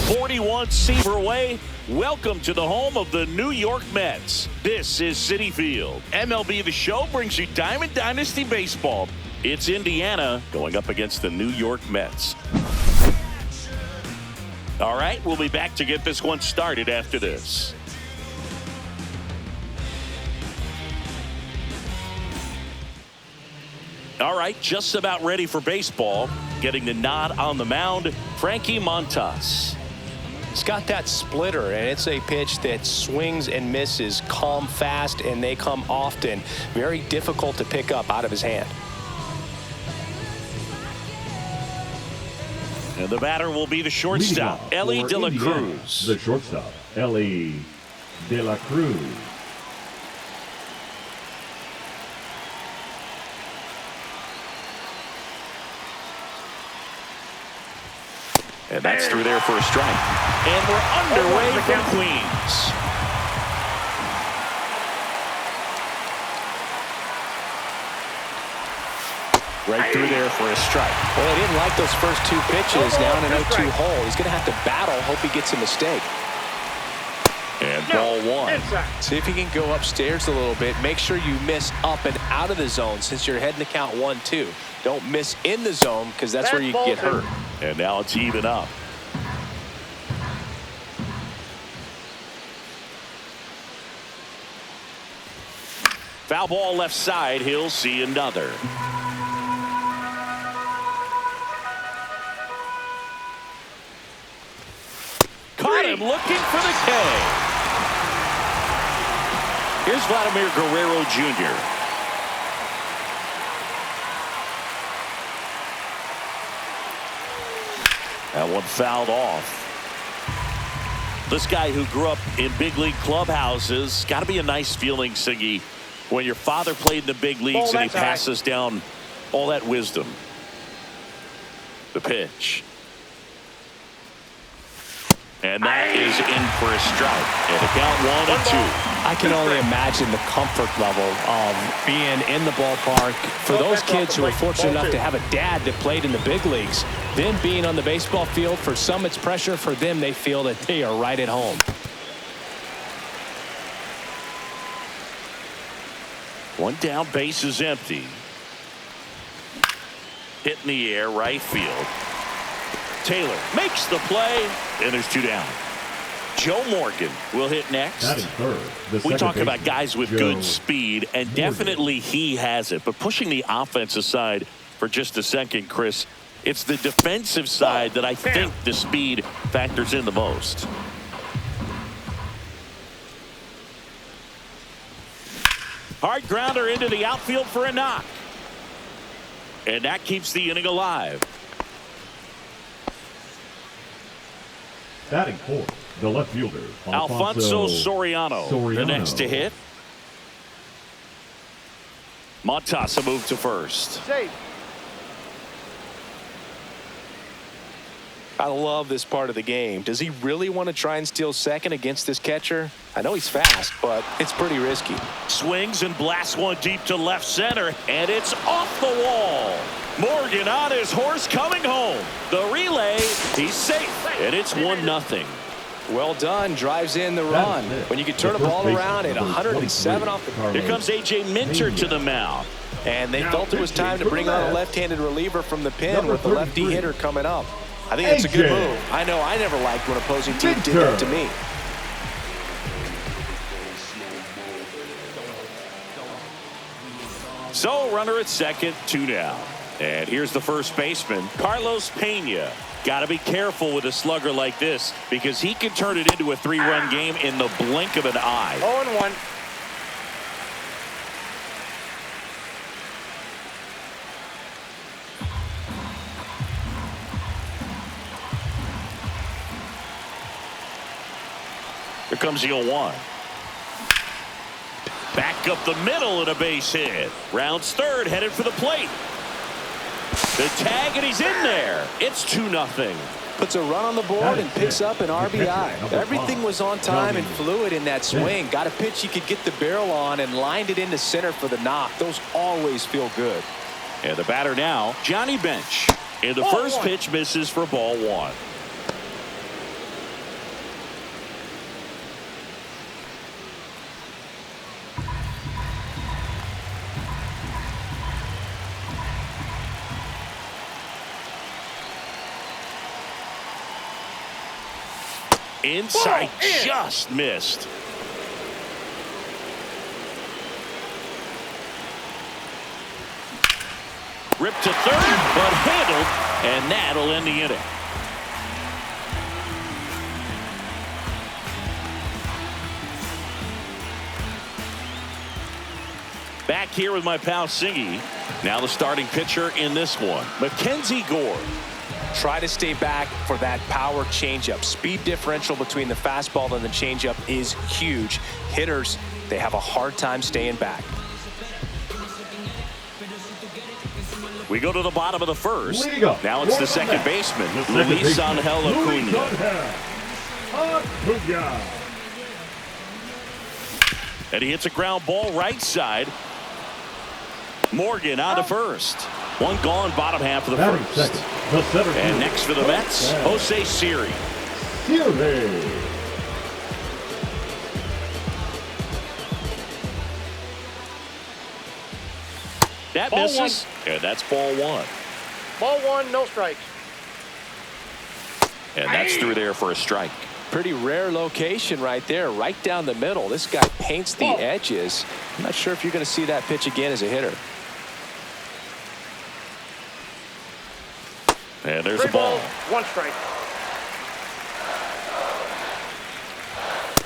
41 Seaver Way. Welcome to the home of the New York Mets. This is Citi Field. MLB The Show brings you Diamond Dynasty Baseball. It's Indiana going up against the New York Mets. All right, we'll be back to get this one started after this. All right, just about ready for baseball. Getting the nod on the mound, Frankie Montas. He's got that splitter, and it's a pitch that swings and misses, come fast, and they come often. Very difficult to pick up out of his hand. And the batter will be the shortstop, Ellie De La Cruz. The shortstop, Ellie De La Cruz. And that's through there for a strike. And we're underway from Queens. Right through there for a strike. Well, he didn't like those first two pitches. Now in an 0-2 hole. He's going to have to battle. Hope he gets a mistake. And ball one. See if he can go upstairs a little bit. Make sure you miss up and out of the zone since you're heading to count 1-2. Don't miss in the zone because that's where you get hurt. And now it's even up. Foul ball left side. He'll see another. Caught him looking for the K. Here's Vladimir Guerrero Jr. That one fouled off. This guy who grew up in big league clubhouses, got to be a nice feeling, Siggy, when your father played in the big leagues and he passes down all that wisdom. The pitch. And that is in for a strike. And a count 1-2. I can only imagine the comfort level of being in the ballpark for those kids who are fortunate enough to have a dad that played in the big leagues. Then being on the baseball field, for some it's pressure. For them, they feel that they are right at home. One down, base is empty. Hit in the air, right field. Taylor makes the play, and there's two down. Joe Morgan will hit next. We talk about guys with good speed, and definitely he has it. But pushing the offensive side for just a second, Chris, it's the defensive side that I think the speed factors in the most. Hard grounder into the outfield for a knock. And that keeps the inning alive. Batting fourth, the left fielder, Alfonso Soriano, the next to hit. Montas moved to first. I love this part of the game. Does he really want to try and steal second against this catcher? I know he's fast, but it's pretty risky. Swings and blasts one deep to left center, and it's off the wall. Morgan on his horse coming home. The relay, he's safe, and it's 1-0. Well done. Drives in the run. When you can turn a ball around at 107 off the Here comes A.J. Minter to the mound. And they felt it was time to bring on a left-handed reliever from the pen with the lefty hitter coming up. I think it's a good move. I know I never liked when opposing team did that to me. So runner at second, 2 down. And here's the first baseman, Carlos Pena. Got to be careful with a slugger like this because he can turn it into a 3-run game in the blink of an eye. 0-1. Here comes the 0-1. Back up the middle and a base hit. Rounds third, headed for the plate. The tag, and he's in there. It's 2-0. Puts a run on the board and picks up an RBI. Everything was on time and fluid in that swing. Got a pitch he could get the barrel on and lined it into center for the knock. Those always feel good. And the batter now, Johnny Bench. And the first pitch misses for ball one. Inside, just missed. Ripped to third, but handled, and that'll end the inning. Back here with my pal Singy. Now the starting pitcher in this one, Mackenzie Gore. Try to stay back for that power changeup. Speed differential between the fastball and the changeup is huge. Hitters, they have a hard time staying back. We go to the bottom of the first. Now it's the second baseman, Luis Angel Acuna. And he hits a ground ball right side. Morgan on to first. One gone, bottom half of the first. And next for the Mets, Jose Siri. That misses. And that's ball one. Ball one, no strikes. And that's through there for a strike. Pretty rare location right there, right down the middle. This guy paints the edges. I'm not sure if you're going to see that pitch again as a hitter. And there's a ball. One strike.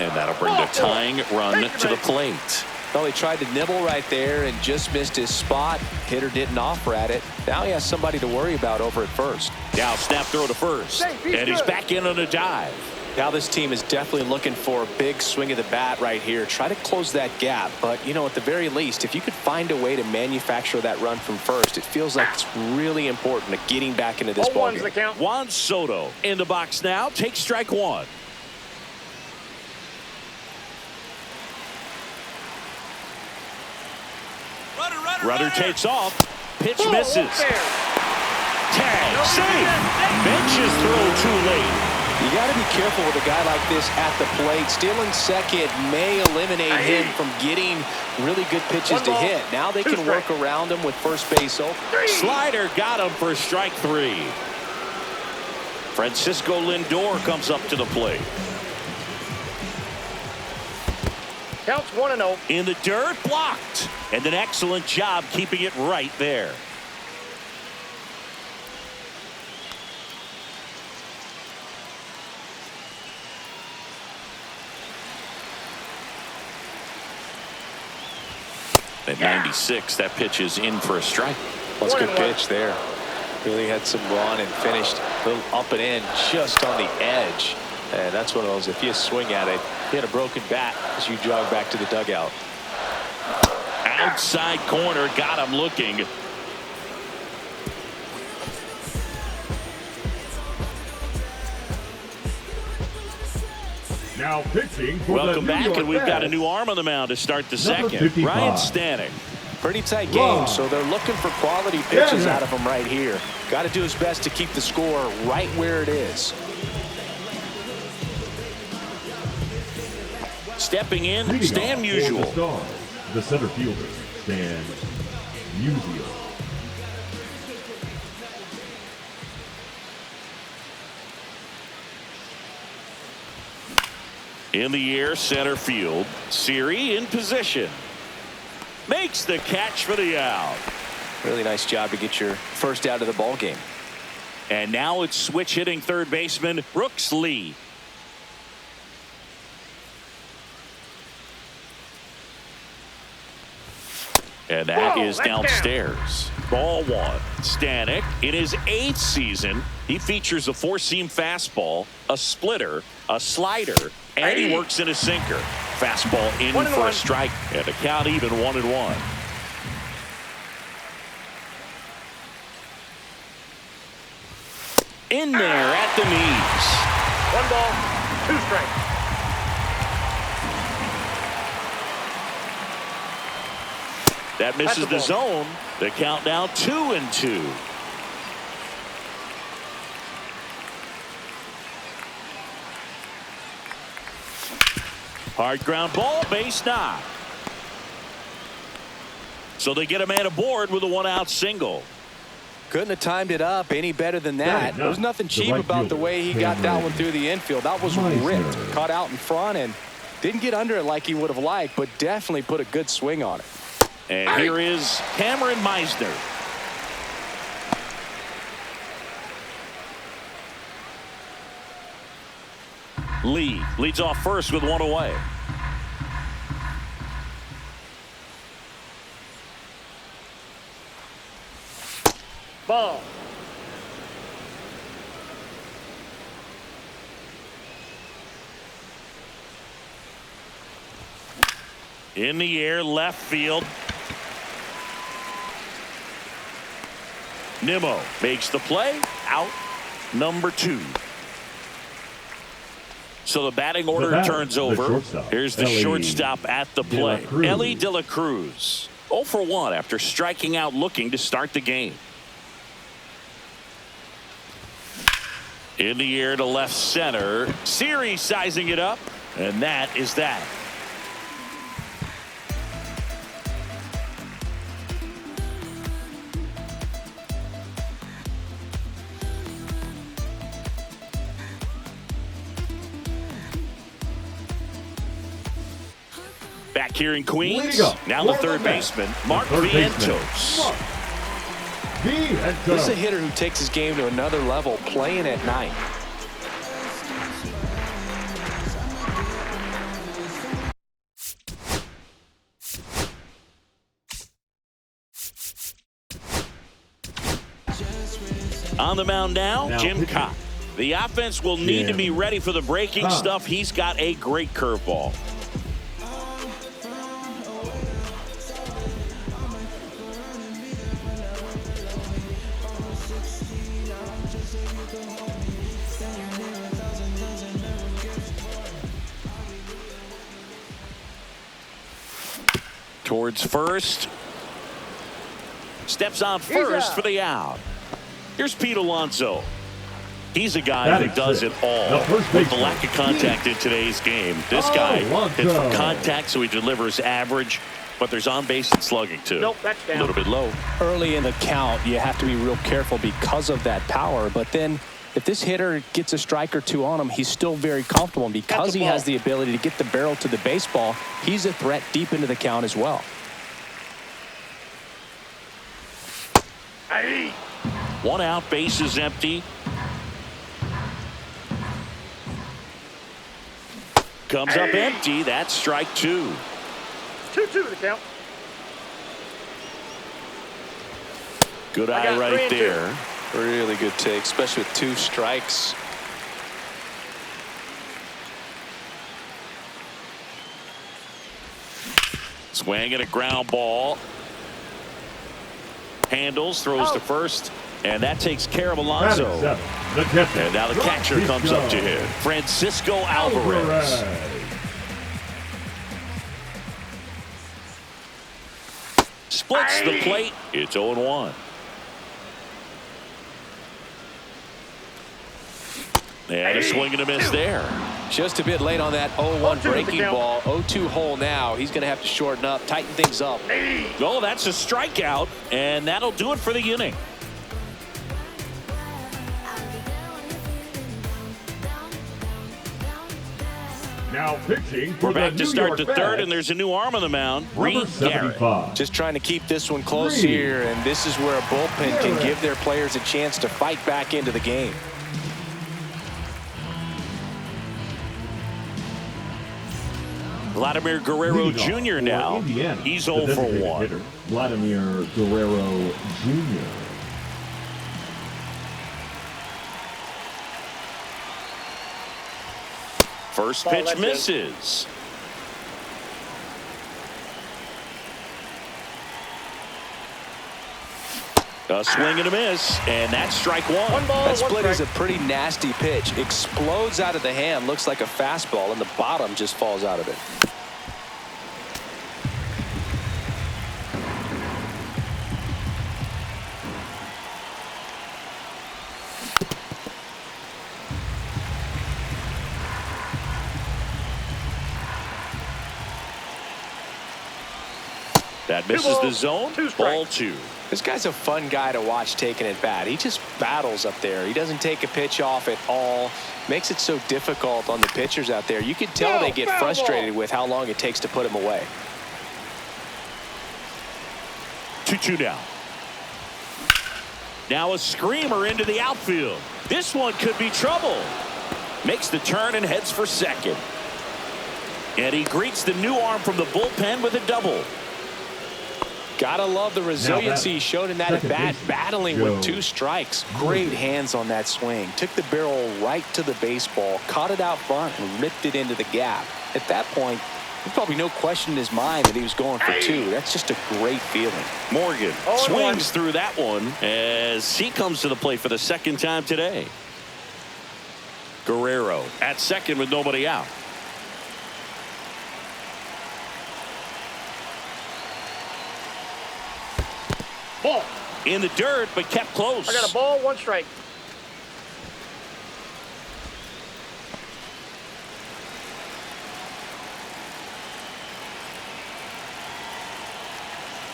And that'll bring the tying run to the plate. Well, he tried to nibble right there and just missed his spot. Hitter didn't offer at it. Now he has somebody to worry about over at first. Now snap throw to first. And he's back in on a dive. Now this team is definitely looking for a big swing of the bat right here. Try to close that gap. But, you know, at the very least, if you could find a way to manufacture that run from first, it feels like it's really important to getting back into this ballgame. Juan Soto in the box now. Takes strike one. Runner takes off. Pitch misses. Tag. Save. Benches throw too late. You got to be careful with a guy like this at the plate. Stealing second may eliminate him from getting really good pitches to hit. Now they can work around him with first base open. Slider got him for strike three. Francisco Lindor comes up to the plate. Counts 1-0. In the dirt, blocked. And an excellent job keeping it right there. At 96, that pitch is in for a strike. That's a good pitch there. Really had some run and finished a little up and in just on the edge. And that's one of those, if you swing at it, you had a broken bat as you jog back to the dugout. Outside corner, got him looking. Now pitching for Welcome back, and we've got a new arm on the mound to start the second. Ryan Stanek. Pretty tight game, so they're looking for quality pitches out of him right here. Got to do his best to keep the score right where it is. Stepping in, Stan Musial. The center fielder, Stan Musial. In the air, center field. Siri in position. Makes the catch for the out. Really nice job to get your first out of the ball game. And now it's switch hitting third baseman Brooks Lee. And that is downstairs. Ball one. Stanek in his 8th season. He features a four-seam fastball, a splitter, a slider, and he works in a sinker. Fastball in for a strike. And the count even 1-1. In there at the knees. 1 ball, 2 strikes. That misses the zone. The count now 2-2. Hard ground ball, base knock. So they get a man aboard with a 1-out single. Couldn't have timed it up any better than that. There was nothing cheap about the way he got that one through the infield. That was ripped, caught out in front, and didn't get under it like he would have liked, but definitely put a good swing on it. And here is Cameron Meisner. Lee leads off first with one away. Ball. In the air, left field. Nimmo makes the play. Out number 2. So the batting order turns over. Here's the shortstop at the play. Ellie De La Cruz. 0 for 1 after striking out looking to start the game. In the air to left center. Series sizing it up. And that is that. Back here in Queens, now the third baseman, Mark Vientos. This is a hitter who takes his game to another level, playing at night. On the mound now Jim Cobb. The offense will need to be ready for the breaking stuff. He's got a great curveball. Towards first. Steps on first for the out. Here's Pete Alonso. He's a guy that does it all. With the lack of contact in today's game, this guy hits for contact, so he delivers average, but there's on base and slugging too. Nope, that's down. A little bit low. Early in the count, you have to be real careful because of that power, but then if this hitter gets a strike or two on him, he's still very comfortable, and because he has the ability to get the barrel to the baseball, he's a threat deep into the count as well. Hey. 1 out, base is empty. Comes up empty. That's strike 2. 2-2 the count. Good eye right there. Really good take, especially with 2 strikes. Swing and a ground ball. Handles, throws to first, and that takes care of Alonso. And now the catcher comes up to him, Francisco Alvarez. Splits the plate. It's 0-1. And a swing and a miss there. Just a bit late on that 0-1 breaking ball. 0-2 hole now. He's going to have to shorten up, tighten things up. Oh, that's a strikeout, and that'll do it for the inning. Now pitching for We're back to start the third, and there's a new arm on the mound, Reed Garrett. Just trying to keep this one close here, and this is where a bullpen can give their players a chance to fight back into the game. Vladimir Guerrero Jr. now. He's 0 for 1. Vladimir Guerrero Jr. First pitch misses. A swing and a miss, and that's strike 1. That split is a pretty nasty pitch. Explodes out of the hand, looks like a fastball, and the bottom just falls out of it. That misses the zone. Ball 2. This guy's a fun guy to watch taking at bat. He just battles up there. He doesn't take a pitch off at all. Makes it so difficult on the pitchers out there. You can tell they get frustrated with how long it takes to put him away. 2-2 down. Now a screamer into the outfield. This one could be trouble. Makes the turn and heads for second. And he greets the new arm from the bullpen with a double. Gotta love the resiliency he showed in that at bat, battling with 2 strikes. Great hands on that swing. Took the barrel right to the baseball, caught it out front, and ripped it into the gap. At that point, there's probably no question in his mind that he was going for 2. That's just a great feeling. Morgan swings through that one as he comes to the plate for the second time today. Guerrero at second with nobody out. Ball. In the dirt, but kept close. I got a ball, 1 strike.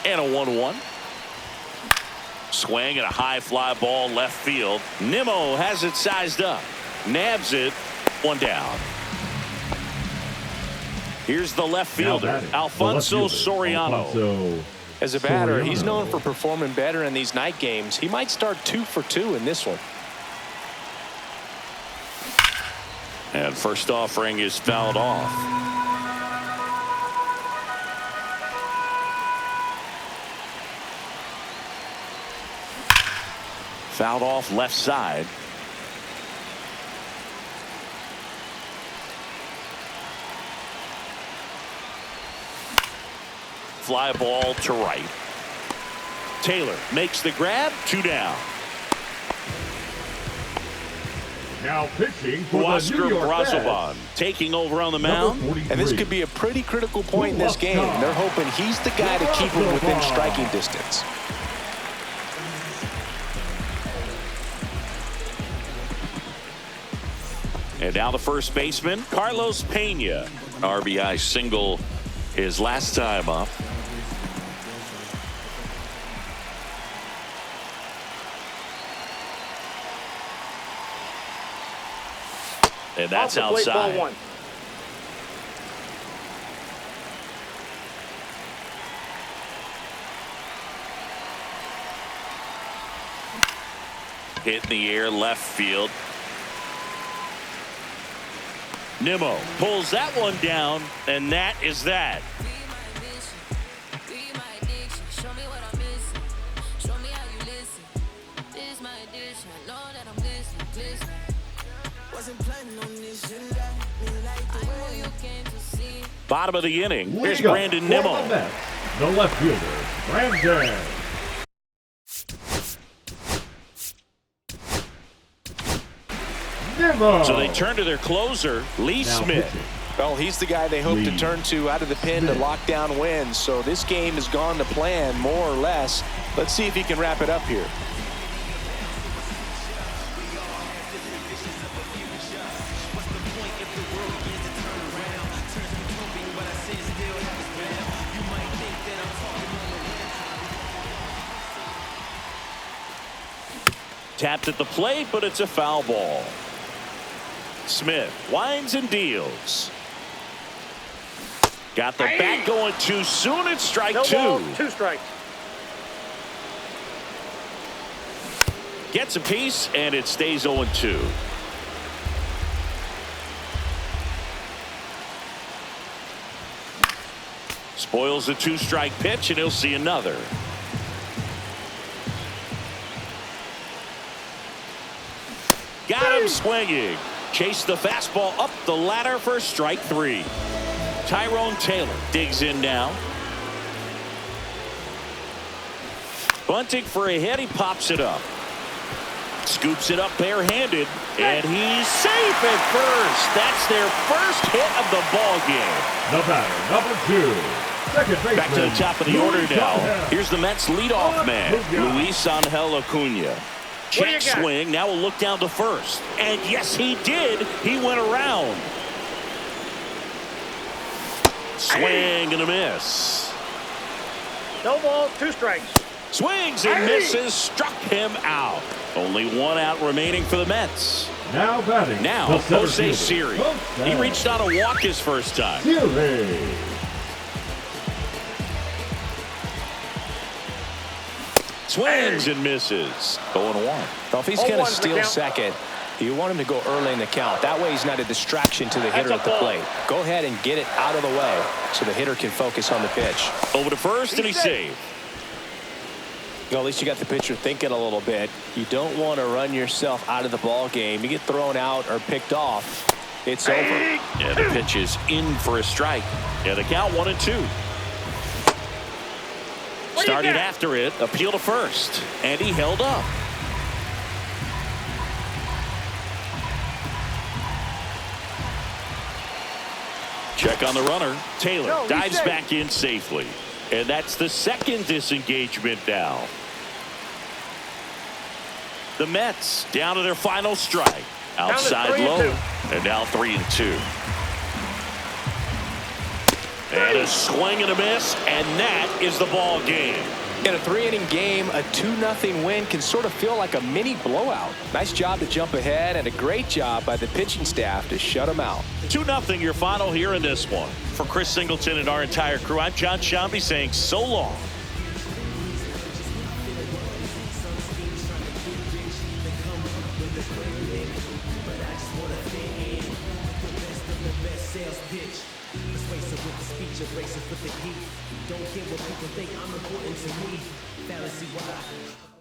And a 1-1. Swing and a high fly ball left field. Nimmo has it sized up. Nabs it. 1 down. Here's the left fielder, Alfonso Soriano. As a batter, he's known for performing better in these night games. He might start 2 for 2 in this one. And first offering is fouled off. Fouled off left side. Fly ball to right. Taylor makes the grab. 2 down. Now pitching for Oscar the New York Brazoban Mets, taking over on the mound. And this could be a pretty critical point in this game. They're hoping he's the guy to keep him within striking distance. And now the first baseman, Carlos Pena. RBI single his last time up. And that's outside. Ball 1. Hit in the air left field. Nimmo pulls that one down, and that is that. Bottom of the inning. Here's Brandon Nimmo. The left fielder, Brandon. Nimmo. So they turn to their closer, Lee Smith. Pitching. Well, he's the guy they hope to turn to out of the pen to lock down wins. So this game has gone to plan, more or less. Let's see if he can wrap it up here. Tapped at the plate, but it's a foul ball. Smith winds and deals. Got the bat going too soon. It's strike 2. Ball, 2 strikes. Gets a piece, and it stays 0-2. Spoils a 2-strike pitch, and he'll see another. Got him swinging. Chased the fastball up the ladder for strike 3. Tyrone Taylor digs in now. Bunting for a hit. He pops it up. Scoops it up barehanded. And he's safe at first. That's their first hit of the ball game. The batter, number 2. Second baseman. Back to the top of the order now. Here's the Mets leadoff man, Luis Angel Acuna. Check swing. Now we'll look down to first. And yes, he did. He went around. Swing and a miss. No ball, 2 strikes. Swings and misses, struck him out. Only one out remaining for the Mets. Now batting. Now, Jose Siri. He reached out a walk his first time. Siri. Swings and misses. 0-1. Well, if he's going to steal second, you want him to go early in the count. That way he's not a distraction to the hitter at the plate. Go ahead and get it out of the way so the hitter can focus on the pitch. Over to first, and he's saved. Well, at least you got the pitcher thinking a little bit. You don't want to run yourself out of the ball game. You get thrown out or picked off, it's over. Yeah, the pitch is in for a strike. Yeah, the count 1-2. Started after it, appeal to first, and he held up. Check on the runner. Taylor dives back in safely. And that's the second disengagement now. The Mets down to their final strike. Outside low. And now 3-2. And a swing and a miss, and that is the ball game. In a 3-inning game, a 2-0 win can sort of feel like a mini blowout. Nice job to jump ahead, and a great job by the pitching staff to shut them out. 2-0 your final here in this one. For Chris Singleton and our entire crew, I'm John Shambi saying so long. Racing for the heat. Don't care what people think, I'm important to me. Fallacy, why?